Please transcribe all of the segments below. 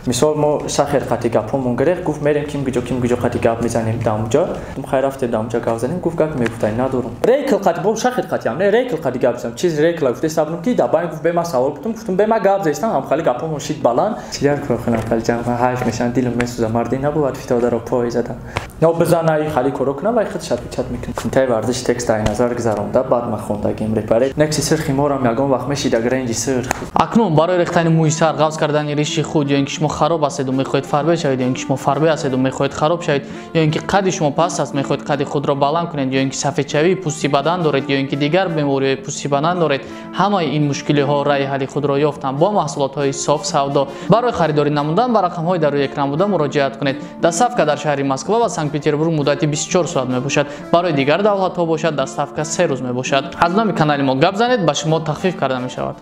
مثال ما شخر قطعی گپمون گرفت گفت میریم کیم گجا قطعی گپ میزنیم دامجا دم خیر رفته دامجا گپ زنیم گفت گپ میگفتن ندارم ریکل قطعی با شخر قطعی هم نه ریکل قطعی گپ زدم چیز ریکل گفته سابنم کی دبای گفت به ما سوال گفتم به ما گپ زدم هم خالی گپمون شید بالان چیار کنم خالی جمع حیف میشن دلم میسوزه مردی نبود فیتا در پای زدم نه بزنای خالی کرو کنم وای خود شب چت میکنم کنتای ورزش تکست ای نظر گذارونده بعد ما خوندگیم ریپری نکسی سر خیمارم یگان وقت میشید اگر اینجی سر اکنون برای ریختن موی سر قوس کردن ریش خود یا اینکه شما خراب هستید و میخواهید فربه شوید یا اینکه شما فربه هستید و میخواهید خراب شوید یا اینکه قد شما پست است میخواهید قد خود را بلند کنید یا اینکه سفید شوی پوستی بدن دارید یا اینکه دیگر بیماری پوستی بدن دارید همه این مشکلی ها رای حل خود را یافتن با محصولات های صاف سودا برای خریداری نمودن با رقم های در روی اکران بوده مراجعت کنید دستافک در شهر مسکو و سنت پترزبورگ مدتی 24 ساعت می باشد برای دیگر دولت ها باشد دستافک 3 روز می باشد از نام کانال ما گپ زنید به شما تخفیف کرده می شود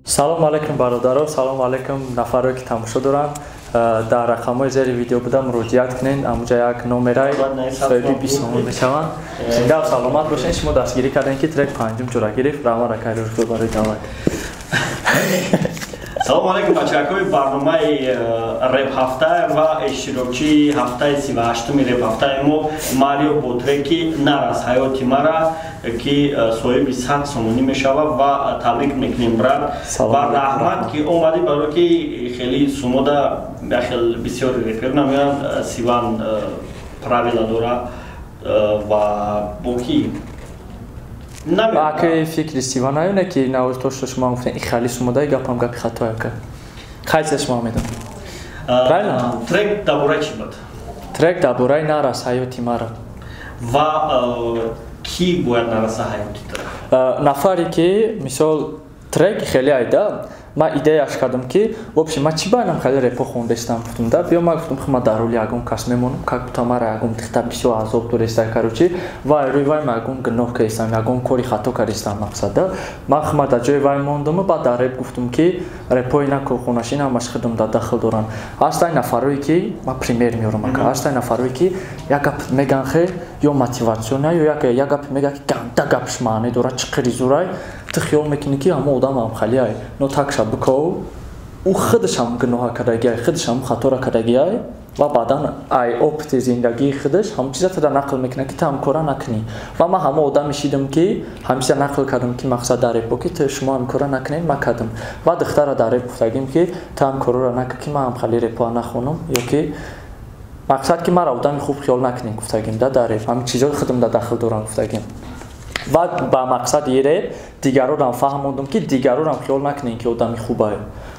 سلام علیکم برادران سلام علیکم نفرایی که تماشا دارن در رقم‌های زیر ویدیو بوده مراجعت کنین اموجا یک نمره سایبی 20 میشوند زنده و سلامت باشین شما دستگیری کردین که ترک پنجم جورا گرفت روان را کاری رو برای دعوت سلام علیکم بچه‌های برنامه رپ هفته و اشتراکی هفته 38 رپ هفته ما ماریو با ترکی نرس حیاتی مرا که صاحب 100 سومونی میشود و تبریک میکنیم برات و رحمت که اومدی برای که خیلی سومودا خیلی بسیار رپر نمیان سیوان پراویلا داره و بوکی باقی فکر استیوان هایونه که نوز توش شما گفتن این خیلی سومودای گپم گپی خطایی که خیلی شما میدم ترک دابورای چی بود؟ ترک دابورای نرس حیاتی مرا و کی باید نرس حیاتی داره؟ نفری که مثال ترک خیلی ایده ما ایده‌اش کردم که вообще ما چی باید خیلی رپ خوندستم گفتم دا بیا ما گفتم خب ما در روی یگم کس میمونم که تا مرا یگم تخت بسیار عذاب دورسته کاروچی وای روی وای ما یگم گناه کردم یگم کاری خطا کردم مقصد دا ما خما در جای وای موندم و بعد در رپ گفتم که رپای نکو خوناشین همش خدم در داخل دوران هست این نفری که ما پریمیر میارم که هست این نفری که یک گپ میگن خیلی یا موتیواسیونه یا یک گپ میگه که گنده گپش معنی داره چقدر زورای تخیل میکنی که همه آدم هم خالی ای نو تاکشا بکو او خودش هم گناه کردگی خودش هم خطا کردگی و بعدا ای اپت زندگی خودش هم چیزا تا نقل میکنه که تام کارا نکنی و ما همه آدم میشیدم که همیشه نقل کردم که مقصد داره با که شما هم کارا نکنین ما کردم و دختر داره گفتگیم که تام کارا را نکنی که ما هم خالی رپا نخونم یا که مقصد که ما را آدم خوب خیال نکنین گفتگیم داره همین چیزا خودم در داخل دوران گفتگیم و با مقصد یه دیگران هم فهموندم که دیگران هم خیال نکنین که آدمی خوبه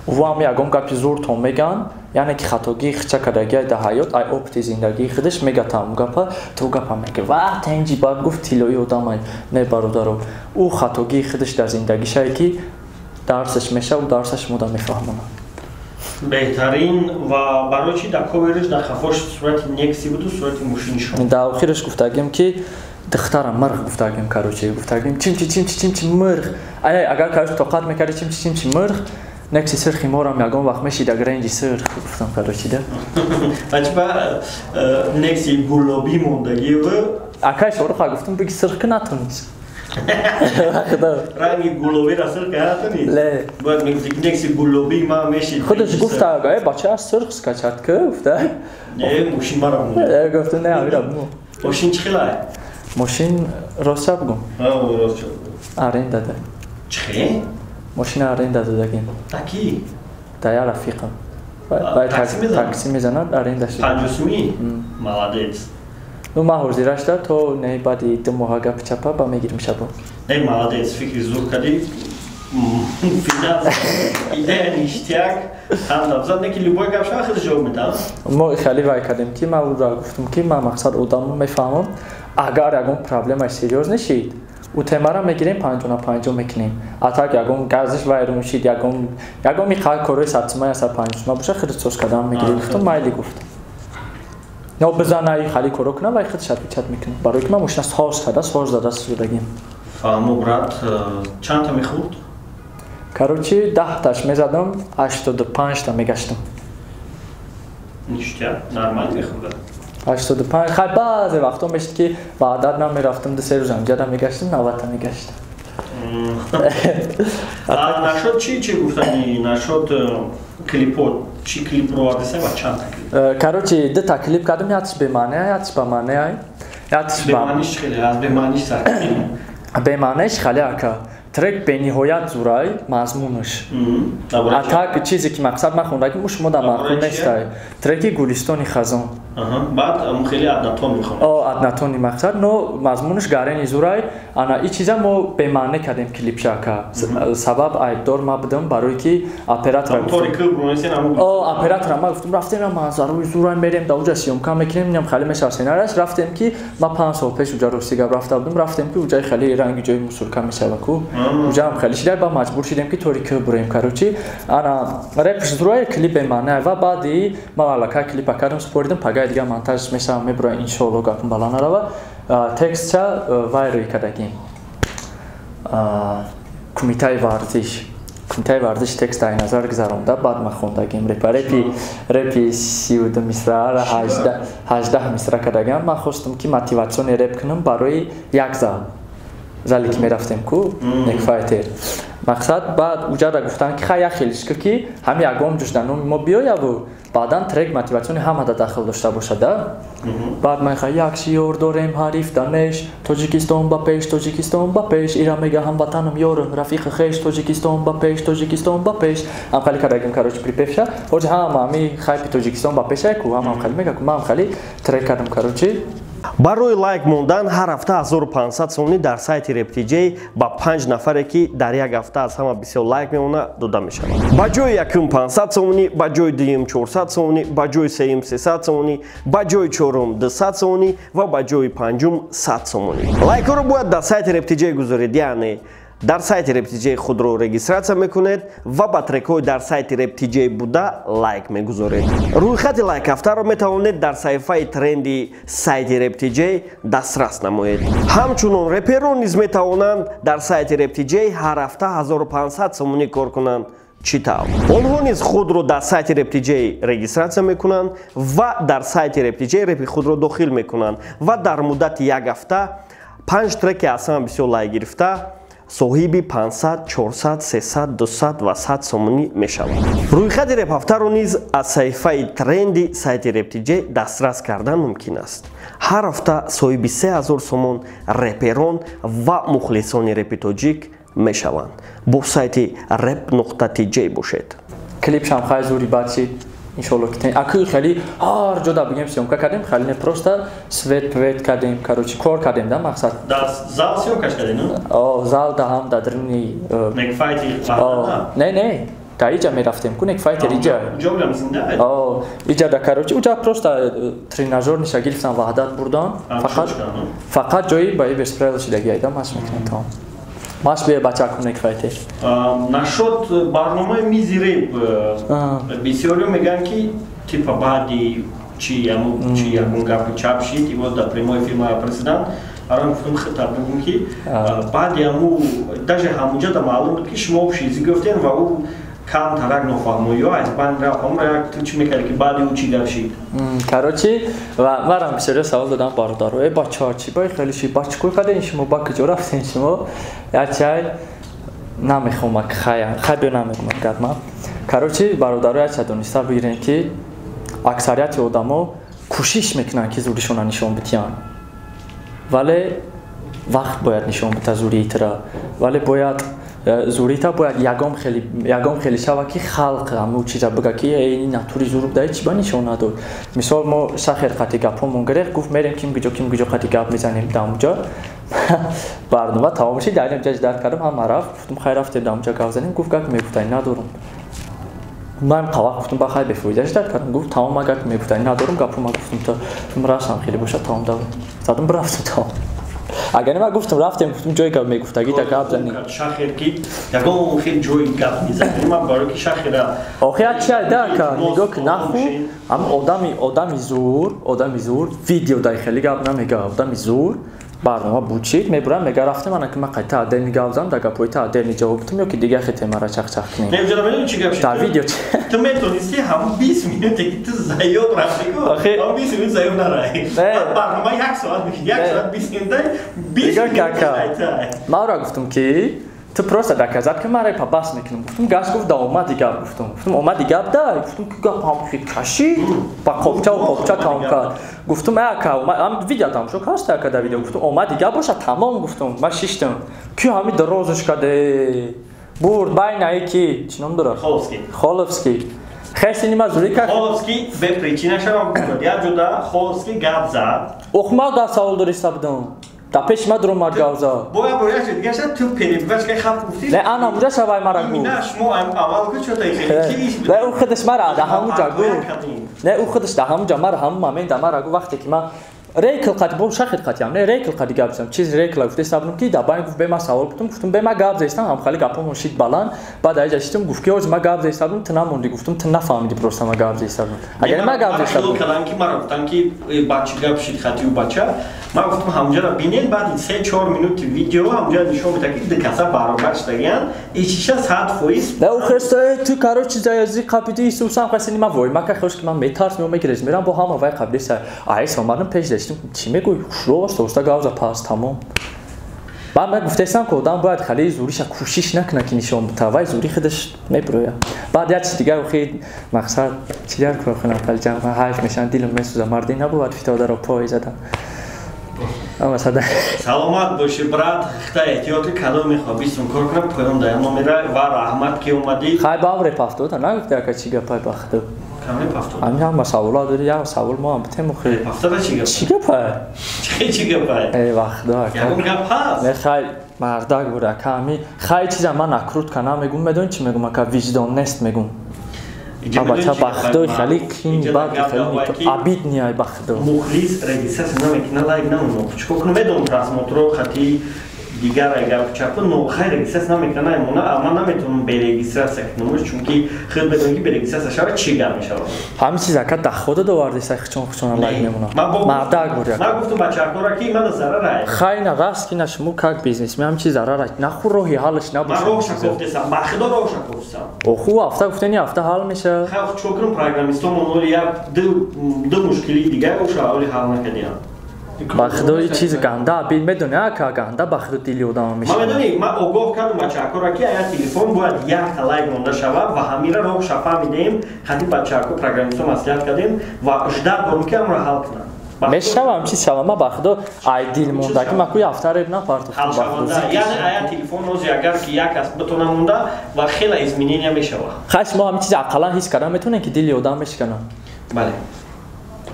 و هم یکم گپی زور تو میگن یعنی که خطاگی خچه کردگی در حیات ای اپت زندگی خودش میگه تام گپا تو گپا میگه و تنجی باید گفت تیلوی آدم نه برادرو او خطاگی خودش در زندگی شای که درسش میشه و درسش مدام میفهمونه بهترین و برای چی در کاورش در خفاش صورت نکسی بود و صورت موشینی شد در آخرش گفتگیم که دخترم مرغ گفتگیم کاروچی گفتگیم چیم مرغ اگر کارش طاقت میکردی چیم مرغ نکسی سر خیمارم یگان وقت میشید اگر اینجی سر گفتم کاروچی ده بچه با نکسی گلابی موندگی و اکایش رو خواه گفتم بگی سر که نتونیست رنگی گلابی را سر که نتونیست له باید میگفتی نکسی گلابی ما میشید خودش گفت اگه بچه از سرخ سکچت که گفته نه موشین مرا مونده گفته نه امیرم مو موشین چی خیلی؟ ماشین راست شب گم راست شب آرین داده چی؟ ماشین آرین داده دگیم تاکی؟ دایا رفیقم باید تاکسی میزند آرین داشته پنجوسمی؟ مالادیت نو ما حضیرش داد تو نه بعدی دو ماه گپ چپا با میگیریم شبا نه مالادیت فکری زور کردی فینال ایده نیشتیک هم دبزد نکی لبای گپ شما خیلی جواب میدم ما خیلی وای کردیم که ما او را گفتم که ما مقصد آدم میفهمم اگر یکم پرابلمش سریوز نشید او تما را میگیریم پنج میکنیم حتی یکم گازش وایرون شید یکم میخواد کارای ساعتمای از 5 باشه خیلی سوس کردم میگیریم گفتم مایلی گفتم نه بزنای خالی کارو کنه و خیلی شب چت میکنیم برای که ما ماشین ساز داده سودگیم فهمو برات چند تا میخورد کاروچی 10 تاش میزدم 85 تا میگشتم نیشتیک نرمال میخورد 85 خیلی بعضی وقتا میشد که وعدت نمیرفتم 2-3 روز همجا میگشتم 90 تا میگشتم нашод чи гуфтани нашод клипот чи клип ро адеса ва чанд клип короче дата клип кардам ятиш бемаъне ятиш ба маъне ятиш бемаъниш хеле аз бемаъниш сар бемаънеш хеле ака трек бениҳоят зурай мазмунаш а так чизе ки мақсад ма хондагим шумо дар мақул нестай треки гулистони хазон баъд хеле аднатон мехонам аднатони мақсад но мазмунаш гарени зурай ана и чиза мо бемаъне кардем клипшака сабаб айбдор ма будам барои ки оператора ма гуфтам рафтем манзараи зурай мерем да уҷа сиёмка мекунем инам хеле мешавсенараш рафтем ки ма 5 сол пеш уҷа ростигаб рафта будам рафтем ки уҷаи хеле ранги ҷои мусулка мешаваку уҷаам хеле шидай ба маҷбур шидем ки торика бурем короче ана репш зурай клип бемаъне ва баъди ма аллакай клипа кардам супоридам пагай дига монтаж мешавам мебурам иншоалло гапм бала нарава текстча вай рӯй кардагим кумитаи варзиш текст ай назар гузаронда баъд ма хондагим репи 32 мисраара 18 мисра кардагам ма хостам ки мотиватсиони реп кунам барои як зали ки мерафтем ку некфайтер мақсад баъд уҷада гуфтан ки хай як хелишка ки ҳам ягом ҷушда номи мо биёяву баъдан трек мотиватсиони ҳамада дахл дошта бошада баъд ман хай як шиёр дорем ҳариф данеш тоҷикистон ба пеш ира мега ҳамватанам ёр рафиқи хеш тоҷикистон ба пеш ҳамхали кардагим короче припевша ҳоҷи ҳами хайпи тоҷикистон ба пешай ку ҳам ҳамхали мега ку ман ҳамхали трек кардам короче барои лайк мондан ҳар ҳафта 1500 сомонӣ дар сайти RAP.TJ ба 5 нафаре ки дар як ҳафта аз ҳама бисёр лайк мемона дода мешавад. Ба ҷои якум 500 сомонӣ, ба ҷои дуюм 400 сомонӣ, ба ҷои сеюм 300 сомонӣ, ба ҷои чорум 200 сомонӣ ва ба ҷои панҷум 100 сомонӣ. Лайкҳоро бояд дар сайти RAP.TJ гузоред, яъне дар сайти RAP.TJ худро регистратсия мекунед ва ба трекҳои дар сайти RAP.TJ буда лайк мегузоред. Рӯйхати лайк ҳафтаро метавонед дар саҳифаи тренди сайти RAP.TJ дастрас намоед. ҳамчунон реперон низ метавонанд дар сайти RAP.TJ ҳар ҳафта 1500 сомонӣ кор кунанд. Чӣ тавр? Онҳо низ худро дар сайти RAP.TJ регистратсия мекунанд ва дар сайти RAP.TJ репи худро дохил мекунанд ва дар муддати як ҳафта 5 треки аз ҳама бисёр лайк гирифта соҳиби 500, 400, 300, 200 ва 100 сомонӣ мешавад. Рӯйхати реп ҳафтаро низ аз саҳифаи тренди сайти RAP.TJ дастрас кардан мумкин аст. ҳар ҳафта соҳиби 3000 сомон реперон ва мухлисони репи тоҷик мешаванд. бо сайти RAP.TJ бошед. клипшам хай зури бачи иншалло ки аки хеле ҳар ҷо да бигем сиёмка кардем хеле не просто свет кардем короче кор кардем да мақсад да зал сиёмкаш кардем зал да ҳам да дрини некфайти не да иҷа мерафтем ку некфайтер иҷа иҷа да короче уҷа просто тренажёр ниша гирифтам ваҳдат бурдан фақат ҷои ба бесправил шидаги айда маш мекунем там маш бе бача ку некфайтер нашод барномаи мизи реп бисёриё мегӯянд ки типа баъди чи ягон гапи чап шид и вот да прямой эфир пресидан арам гуфтам хитаб бугум ки баъди аму даже ҳамуҷа да маълум буд ки шумо чизи гуфтен ва ӯ кам тарак нофаҳмоиё аз байн рафҳамра як чӣ мекард ки баъди ӯ чӣ гап шид короче ва марам бисёриё савол додам бародаро бачаҳо чӣ баи хеле ши ба чӣ кор кардем шумо ба куҷо рафтем шумо як чай намехоҳам хай бё намегӯям гапма короче бародаро як чай дониста бигирем ки аксарияти одамо кӯшиш мекунанд ки зуришона нишон бидиҳанд вале вақт бояд нишон бита зуриитра вале бояд зурита бояд ягом хеле шава ки халқ ҳаму чиза бига ки ин натури зур буда чӣ ба нишон надод мисол мо Shakher қати гапҳомон гирехт гуфт мерем кимгиҷо қати гап мезанем дамуҷа барнома тамом шид дарем ҷаҷ дард кардам ҳама рафт гуфтам хай рафтем дамуҷа гап занем гуфт гап мегуфтани надорам ман қавақ гуфтам ба хай бефоида дард кардам гуфт тамом гап мегуфтани надорам гапҳома гуфтам то рафтам хеле боша тамом давом задам бирафтам тамом агар ма гуфтам рафтем гуфтам ҷои гап мегуфтаги да гап занем Shakher ки ягон хел ҷои гап мезанем ман барои ки Shakher охи як чай да ка нигоҳ ки наху ам одами зур видео дай хеле гап намега одами зур барнома бучид мебурам мега рафтем ана ки ма қайта адерни гап зам да гапҳои таъдерни ҷавоб дитам ё ки дигар хетемара чахчах кунем да видео ту метонисти ҳамон 20 минуте ки ту заёд рафти ку ҳамон 20 минут заёд нарай барнома 1 соат 1 соат 20 минута 20 минут ма ора гуфтам ки تو просто доказать که من ریپ باس میکنم گفتم گاز گفت دا اومدی گاب گفتم اومدی گاب دا گفتم که گاب هم خیلی کشید با قبچه تمام کرد گفتم هم ویدیو تمام شد کاست کرد ویدیو گفتم اومدی گاب باشه تمام گفتم من شیشتم کی همین درازش کرده برد بین یکی چی نام داره خالفسکی خیلی نیم از روی که خالفسکی به پریچینه شما گفت یا جدا خالفسکی گاب زد اخما گا سوال داری سبدم تا پیش ما درو مار گاوزا باید شد دیگه شد تو پریوش که خب گفتی نه انا اونجا شوای مرا گفت نه شما عمل که شده خیلی نه او خودش مرا ده همونجا گفت نه او خودش ده همونجا مرا همون مامین ده مرا گفت وقتی که من ریکل قد بو شخیر قدیم نه ریکل قدی گابزم چیز ریکل گفت استابنم کی دابای گفت به ما سوال گفتم به ما گاب زیستم هم خالی گاپم مشید بالان بعد ایجا شتم گفت که ما گاب زیستم تنا موندی گفتم تنا فهمیدی پروسه ما گاب زیستم اگر ما گاب زیستم کلام کی مرا گفتن کی بچه گاب شید خاطی و بچه ما گفتم همونجا را بینین بعد 3-4 مینوت ویدیو همونجا نشون میده که دکاسا برابر شدگیان ایچیشا ساعت فویس نه او خسته تو کارو چیزای از قابیدی سوسام خاصی ما وای ما که خوش که من میتارس میگیرم میرم با هم وای قبلی سر آیس اومدم پیش داشتم چی میگوی شروع است گاوزا پاس تمام بعد من گفتم که آدم باید خیلی زوریش کوشش نکنه که نشون بده وای زوری خودش میپروه بعد یه چیز دیگه خیلی مقصد چیزی رو کنم کل جمع حیف میشن دلم میسوزه مردی نبود فیتاده رو پای زدم اما صدا سلامت باشی برات خدا احتیاط کلام میخوام بیستون کار کنم پیام دایم نمیره و رحمت که اومدی خیلی باور پافتو تا نگفته که چی گپای باخته کمی پافتو همین هم مسئولا داری یا سوال ما هم بتیم خیلی پافتو چی گپای چی گپای ای وقت دار یکم گپ هست نه خیلی مردک بوده کمی خیلی چیزا من نکروت کنم میگم میدون چی میگم که وجدان نست میگم بچه بخدای خیلی کین بعد خیلی عبید نیای بخدا مخلیص رجیستر نمیکنه لایک نمونم چون کنم میدونم ترانسموترو خطی دیگر اگر چاپ نو خیر رجیستر نمیکنه اما نمیتونم به رجیستر کنم چون که خیلی بدون که به رجیستر شود چی گرم میشه همین چیزا که خود دوارد است خچون لایک میمونه مردک بود من گفتم بچه کارا کی من ضرر خیلی نقص کی نشمو که بیزنس می هم چیز ضرر نخور روحی حالش نباشه من روش گفتم بخدا روش گفتم او خوب هفته گفتنی هفته حال میشه خب چوکرم پروگرامیستم اون یا دو مشکلی دیگه روش حالی حل نکردیم بخدا چیز گنده بین میدونه که گنده بخدا دیلی آدم میشه ما میدونی ما اوگاه کردم بچه کارا کی یا تلفن باید یک لایک مونده شود و همیشه رو شفا میدیم خاطر بچه کو پروگرامیستم اصلاح کردیم و اجداد بون که امر حل کنن میشم چیز شما ما بخدا ایدیل مونده که ما کوی هفته ریب نپارت حل شونده یعنی آیا تلفن روز اگر که یک است بتونه مونده و خیلی ازمینی میشه خاص ما همین چیز عقلا حس کردن میتونه که دیلی آدم میشکنه بله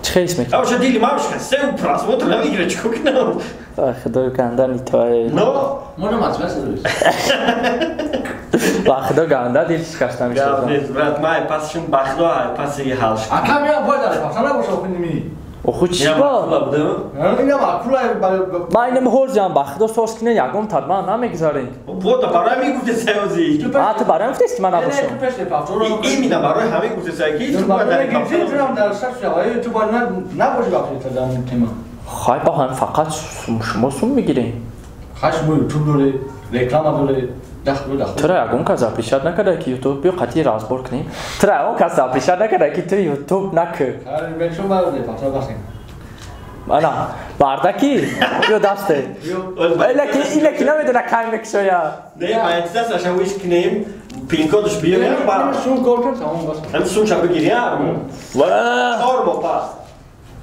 چه حس میکنه اوش دیلی ماش سه پراسموتر نمیگیره چیکار کنم خدا گنده نیتای نو ما نماز بسازیم بخدا گنده دیلش کشته میشه برات ما پاسشون بخدا پاسی حالش اکم یا باید داره پاسا نباشه خونیمی او خود چی با اینا معقوله ما اینم هول جام بخدا سوس کنه یگم تاد من نمیگذارین بود برای میگفت سوزی تو برام گفتی که من نباشم این میدم برای همه گفت سایکی تو باید در سرش جایی تو باید نباشی وقتی تا دارم تیما خواهی با هم فقط شما سون میگیرین خواهش موی تو داره رکلام داره دخل ترا یگم که زاپیشت نکرده که یوتیوب بیا قطعی رازبور کنیم ترا یگم که زاپیشت نکرده که تو یوتیوب نکه بچون باید پاسا بسیم انا باردکی بیا دسته ایلکی نمیدونه کمی بکشه یا نه ما انتظار اشان ویش کنیم پین کدش بیاریم سون کار کن تمام بس هم سون شب بگیریم و 4 ماه پس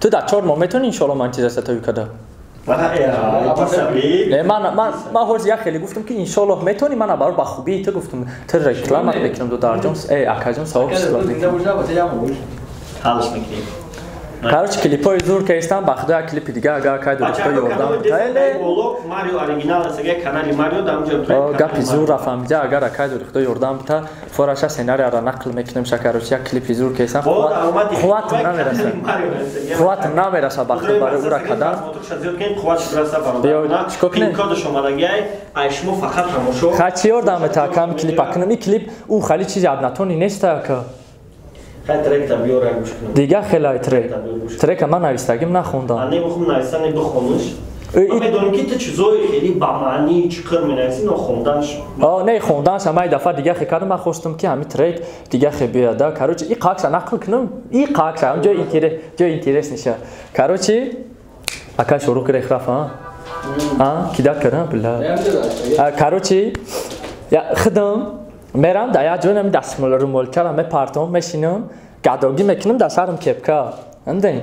تو در 4 ماه میتونی انشالله من چیز استوی کده من هرز یک خیلی گفتم که انشالله میتونی من برای بخوبی تو گفتم تو رکلام بکنم دو درجم اکاجم ثواب حالش میکنیم کارش کلیپای زور که استم بخدا کلیپ دیگه اگر که درسته یوردم تایله ماریو اوریجینال است که کانال ماریو دامجا گپی زور رفهمیده اگر که درسته یوردم تا فورش سناریو را نقل میکنم شکرش یک کلیپ زور که استم قوت نمیرسه قوت نمیرسه بخدا برای او را کدام قوتش برسه برام این کد شما دیگه ایشمو فقط همشو خاطی یوردم تا کم کلیپ کنم این کلیپ او خیلی چیزی ابنتونی نیست که ترک تبیور گوش کنم دیگه خیلی ترک من نویستگیم نخوندم من نمیخوام نویسن بخونش من میدونم که تو چیزای خیلی با معنی چیکار می‌نویسی نخوندنش نه خوندنش اما دفعه دیگه خیلی من خواستم که همین ترک دیگه خیلی بیاده کاروچی این قاکس نقل کنم این قاکس هم جای اینترس نشه کاروچی اکا شروع کرد رفت ها کی داد کردم بالله کاروچی خدم میرم در جونم دستمال رو ملکر همه پرتام میشینم گداگی میکنم در سرم کپکا اندین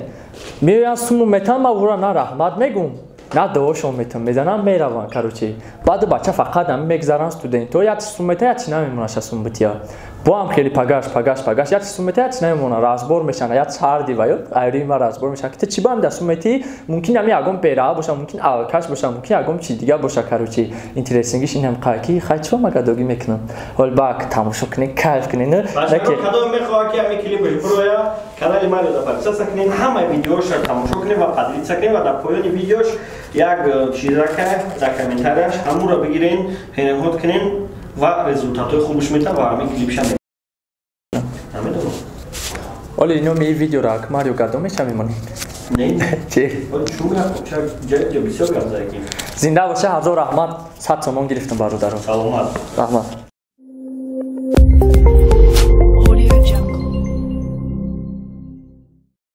میام سومو میتام ما ورا نه رحمت میگم نه دوشون میتونم میزنم میروان کاروچی بعد بچه فقط هم میگذارن استودنت و یا سومته یا چی نمیمونه سومتیا با هم خیلی پگاش یا سومته یا چی نمیمونه رازبور میشن یا چهاردی و یا ایری ما رازبور میشن که چی با هم در سومتی ممکن همی اگم پیرا باشه ممکن آلکاش باشه ممکن اگم چی دیگه باشه کاروچی اینترسینگش این هم قاکی خاطر ما گداگی میکنم حال باک تماشا کنین کیف کنین نه که کدوم میخواد که همین کلیپ برویا کانال ما رو دفعه سکنین همه ویدیوش رو تماشا کنین و پادریت سکنین و در پایان ویدیوش یک چیز را که در کامنتارش همون رو بگیرین پیشنهاد کنین و رزولتاتای خوبش میده و همین کلیپش هم همه دو ولی اینو می ویدیو را که ماریو گردم میشه میمونی نه چی؟ چون جای بسیار گرم زدگی زنده باشه هزار رحمت 100 تومان گرفتم برادرم سلامت رحمت